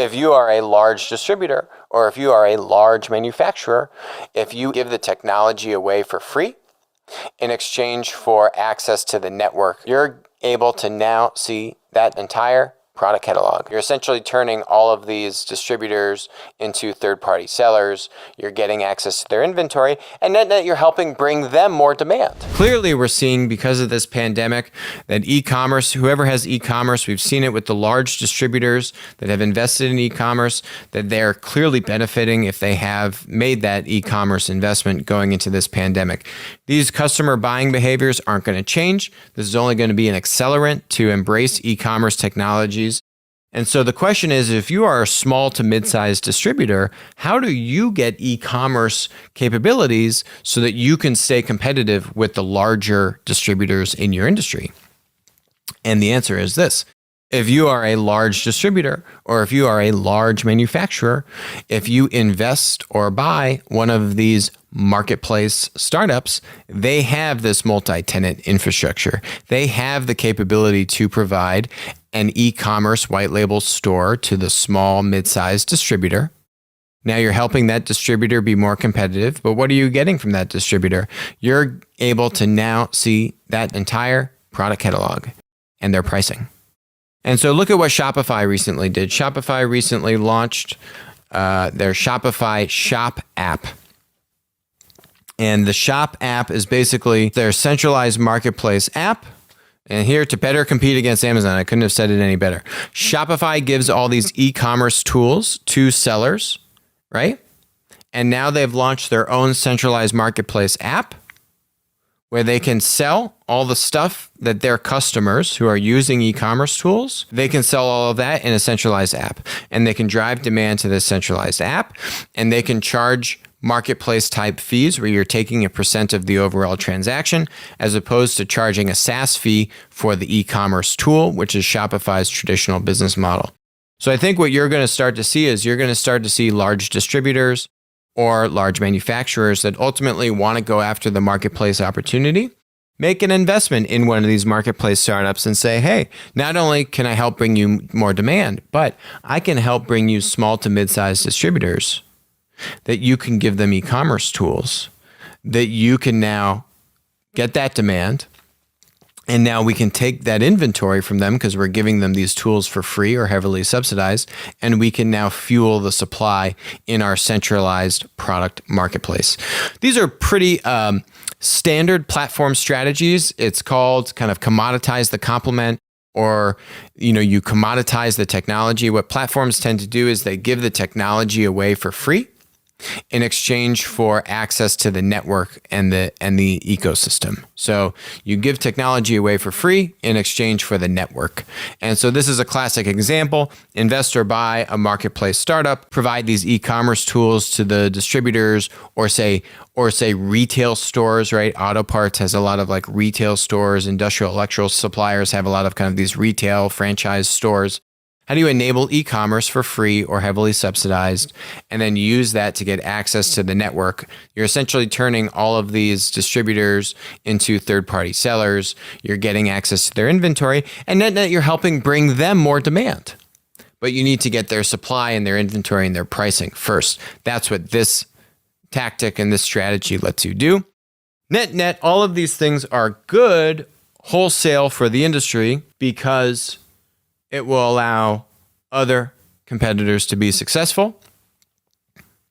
If you are a large distributor or if you are a large manufacturer, if you give the technology away for free in exchange for access to the network, you're able to now see that entire product catalog. You're essentially turning all of these distributors into third-party sellers. You're getting access to their inventory, and net you're helping bring them more demand. Clearly, we're seeing, because of this pandemic, that e-commerce, whoever has e-commerce, we've seen it with the large distributors that have invested in e-commerce, that they're clearly benefiting if they have made that e-commerce investment going into this pandemic. These customer buying behaviors aren't going to change. This is only going to be an accelerant to embrace e-commerce technologies. And so the question is, if you are a small to mid-sized distributor, how do you get e-commerce capabilities so that you can stay competitive with the larger distributors in your industry? And the answer is this. If you are a large distributor or if you are a large manufacturer, if you invest or buy one of these marketplace startups, they have this multi-tenant infrastructure. They have the capability to provide an e-commerce white label store to the small, mid-sized distributor. Now you're helping that distributor be more competitive, but what are you getting from that distributor? You're able to now see that entire product catalog and their pricing. And so look at what Shopify recently did. Shopify recently launched their Shopify Shop app. And the Shop app is basically their centralized marketplace app. And here, to better compete against Amazon, I couldn't have said it any better. Shopify gives all these e-commerce tools to sellers, right? And now they've launched their own centralized marketplace app where they can sell all the stuff that their customers who are using e-commerce tools, they can sell all of that in a centralized app. And they can drive demand to this centralized app, and they can charge marketplace type fees where you're taking a % of the overall transaction, as opposed to charging a SaaS fee for the e-commerce tool, which is Shopify's traditional business model. So I think what you're going to start to see is you're going to start to see large distributors or large manufacturers that ultimately want to go after the marketplace opportunity, make an investment in one of these marketplace startups and say, hey, not only can I help bring you more demand, but I can help bring you small to mid-sized distributors that you can give them e-commerce tools, that you can now get that demand. And now we can take that inventory from them because we're giving them these tools for free or heavily subsidized, and we can now fuel the supply in our centralized product marketplace. These are pretty standard platform strategies. It's called kind of commoditize the complement, or you commoditize the technology. What platforms tend to do is they give the technology away for free in exchange for access to the network and the ecosystem. So you give technology away for free in exchange for the network. And so this is a classic example. Invest or buy a marketplace startup, provide these e-commerce tools to the distributors, or say retail stores, right? Auto Parts has a lot of like retail stores. Industrial electrical suppliers have a lot of kind of these retail franchise stores. How do you enable e-commerce for free or heavily subsidized, and then use that to get access to the network? You're essentially turning all of these distributors into third-party sellers. You're getting access to their inventory, and net you're helping bring them more demand. But you need to get their supply and their inventory and their pricing first. That's what this tactic and this strategy lets you do. Net, all of these things are good wholesale for the industry because it will allow other competitors to be successful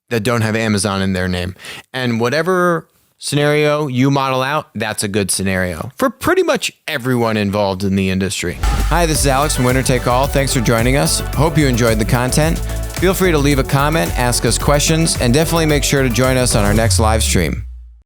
that don't have Amazon in their name. And whatever scenario you model out, that's a good scenario for pretty much everyone involved in the industry. Hi, this is Alex from Winner Take All. Thanks for joining us. Hope you enjoyed the content. Feel free to leave a comment, ask us questions, and definitely make sure to join us on our next live stream.